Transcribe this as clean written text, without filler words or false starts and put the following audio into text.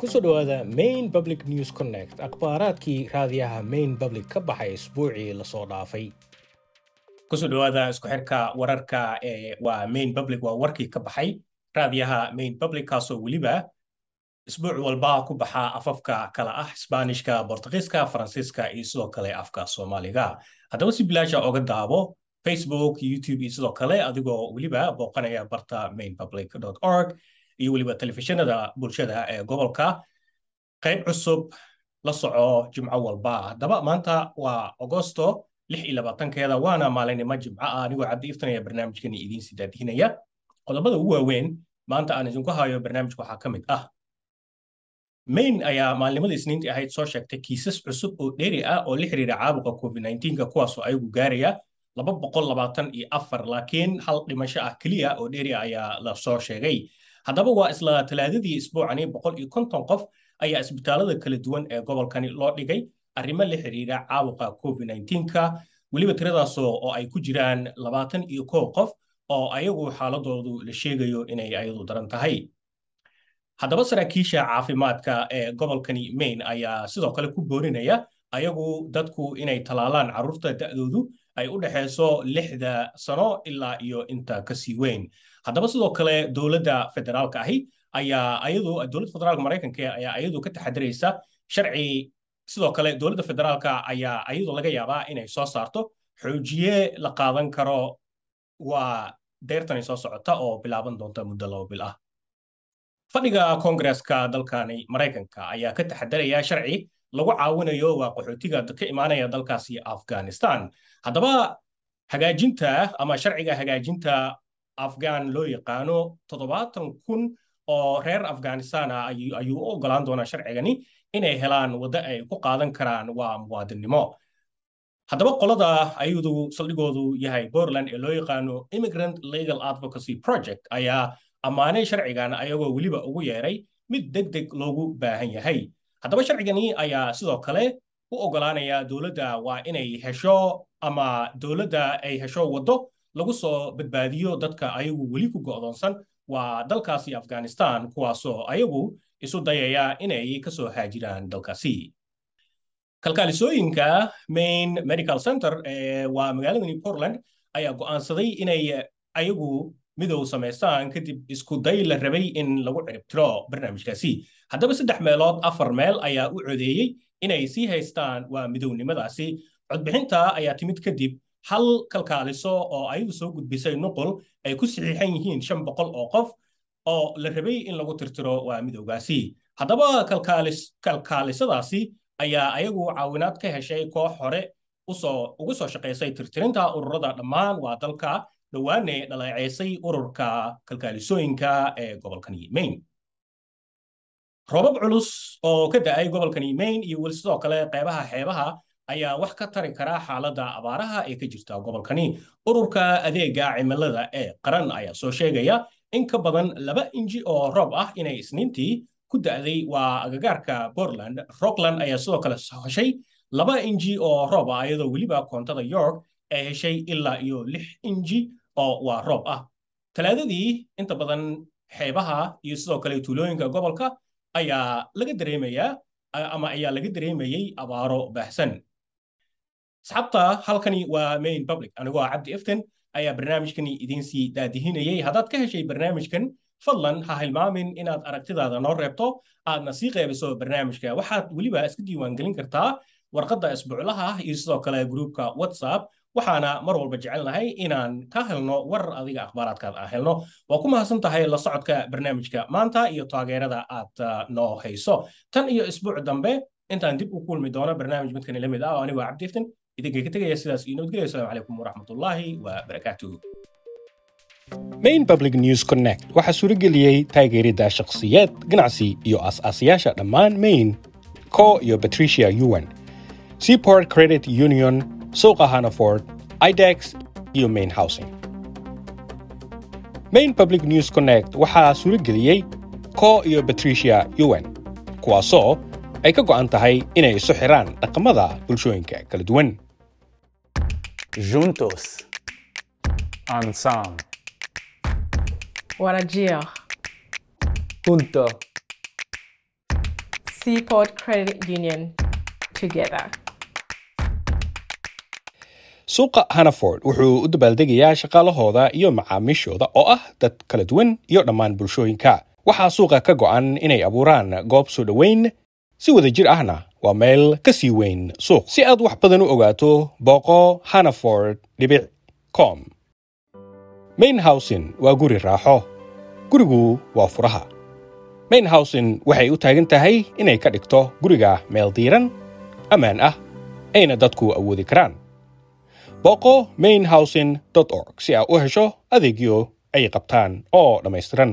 kusoo dhawaada Main Public News Connect akhbaaraadkii raadiyaha Main Public ka baxay isbuucii la soo dhaafay. kusoo dhawaada isku xirka wararka waa Main Public waa warkii ka baxay raadiyaha Main Public kaasoo waliba isbuuc walba ku baxa afafka kala ah Isbaanishka, Boortaqiiska, Faransiiska iyo sidoo kale afka Soomaaliga. Haddaba si bilaash ah uga daabo Facebook, YouTube iyo sidoo kale adigoo waliba booqanaya barta mainpublic.org iyo waliba telefishinada bulshada ee gobolka qayb cusub la soco jimco walba. Haddaba maanta waa Agosto 26 waana maalinimo jimco ah anigoo Cabdi Iftanaya barnaamijkan idiin sii daadihinaya. Qodobada ugu waaweyn maanta aan idinku hayo barnaamijka waxaa ka mid ah Maine ayaa maalinimada Isniintii ahayd soo sheegtay kiisas cusub oo dheeri ah oo la xiriira caabuqa COVID-19 kuwaas oo ayagu gaaraya 224 laakiin hal dhimasho ah kaliya oo dheeri ayaa la soo sheegay. Haddaba waa isla talaadadii isbuucani 150 qof ayaa isbitaalada kala duwan ee gobolkani loo dhigay arrimo la xiriira caabuqa COVID-19 waliba tiradaas oo ay ku jiraan 21 qof oo ayagu xaaladoodu la sheegayo inay ayadu daran tahay. Haddaba saraakiisha caafimaadka ee gobolkani Maine ayaa sidoo kale ku boorinaya ayagu dadku inay talaalaan carruurta da'doodu ay u dhaxayso 6 sano ilaa iyo inta ka sii weyn. Haddaba sidoo kale dowladda federaalka ahi ayaa dowladda federaalka Mareykanka ayaa ayadu ka taxadiraysa sharci. Sidoo kale dowladda federaalka ayaa ayadu laga yaabaa inay soo saarto xoojiye la qaadan karo waa deertan soo socota oo bilaaban doonta muddo 2 bil ah. Fadhiga Koongreeska dalkani Mareykanka ayaa ka taxadiraya sharci lagu caawinayo waa qaxootiga ka imaanaya dalkaasi Afghanistan. Haddaba hagaajinta ama sharciga hagaajinta Afghan loo yaqaano 70,000 oo reer Afghanistan ayuu u ogolaan doonaa sharcigani inay helaan waddo ay ku qaadan karaan waa muwaadinimo. Haddaba qolada ayadu saldhigoodu yahay Portland ee loo yaqaano Immigrant Legal Advocacy Project ayaa ammaanay sharcigan ayagoo waliba ugu yeeray mid degdeg loogu baahan yahay. Haddaba sharcigani ayaa sidoo kale u ogolaanaya dowladda waa inay hesho ama dowladda ay hesho waddo lagu soo badbaadiyo dadka ayagu wali ku go'doonsan waa dalkaasi Afghanistan kuwaasoo ayagu isu dayaya inay ka soo haajiraan dalkaasi. Kalkaalisooyinka Maine Medical Center waa magaaladani Portland ayaa go'aansaday inay ayagu midow sameystaan kadib isku day la rabay in lagu ciribtiro barnaamijkaasi. Haddaba 3 meelood 4 meel ayaa u codeeyay inay sii haystaan waa midownimadaasi. Codbixinta ayaa timid kadib hal kalkaaliso oo ayagu soo gudbisay nuqul ay ku saxiixan yihiin 500 oo qof oo la rabay in lagu tirtiro waa midowgaasi. Haddaba kalkaalisadaasi ayaa ayagu caawinaad ka heshay koox hore ugu soo shaqeysay tirtirinta ururada dhammaan waa dalka dhawaane dhaleeceysay ururka kalkaalisooyinka ee gobolkani Maine. Roobab culus oo ka da'ay gobolkani Maine iyo wali sidoo kale qaybaha xeebaha ayaa wax ka tari kara xaaladda abaaraha ee ka jirta gobolkani. Ururka adeega cimilada ee qaran ayaa soo sheegaya in ka badan 2 inji oo roob ah inay Isniintii ku da'day waa agagaarka Portland. Rockland ayaa sidoo kale heshay 2 inji oo roob ah iyadoo waliba koontada York ay heshay ilaa iyo 6 inji oo waa roob ah. Talaadadii inta badan xeebaha iyo sidoo kale tuulooyinka gobolka ayaa laga dareemayay abaaro baahsan. Asxaabta halkani waa Main Public anigoo Cabdi Iftan ayaa barnaamijkani idiin sii daadihinayay. Haddaad ka heshay barnaamijkan fadlan ha hilmaamin inaad aragtidaada noo reebto aadna sii qeybiso barnaamijka. Waxaad waliba iska diiwaangelin kartaa warqadda isbuuclaha iyo sidoo kale gruupka WhatsApp. waxaana mar walba jecelnahay inaan ka helno warar adiga akhbaaraadkaad aan helno. Waa ku mahadsan tahay la socodka barnaamijka maanta iyo taageerada aad noo hayso. Tan iyo isbuuc dambe intaan dib u kulmi doono barnaamij midkan la mid ah oo anigu Cabdi Iftan idinka ka tagaya sidaas iyo nabadgelyo. Assalaamu calaykum waraxmatullaahi wabarakaatuh. Main Public News Connect waxaa suurageliyey taageerida shakhsiyaad ganacsi iyo aas-aasayaasha dhammaan Maine, Co iyo Patricia Yuan, Seaport Credit Union, Suuqa Hannaford, IDEX iyo Maine Housing. Main Public News Connect waxaa suurageliyey Co iyo Patricia Yuan kuwaasoo ay ka go'an tahay inay isu xiraan dhaqamada bulshooyinka kala duwan. Juntos. Ensemble. Warajir. Junto. Seaport Credit Union. Together. suuqa Hannaford wuxuu u dabaaldegayaa shaqaalahooda iyo macaamiishooda oo ah dad kala duwan iyo dhammaan bulshooyinka. waxaa suuqa ka go'an inay abuuraan goob soo dhaweyn si wada jir ahna waa meel ka sii weyn suuq. si aad wax badan u ogaato booqo hannaford.com. Main Housing waa guri raaxo. gurigu waa furaha. Main Housing waxay u taagan tahay inay ka dhigto guriga meel diiran, ammaan ah, ayna dadku awoodi karaan. booqo mainhousing.org si aad u hesho adeegyo ay qabtaan oo dhammaystiran.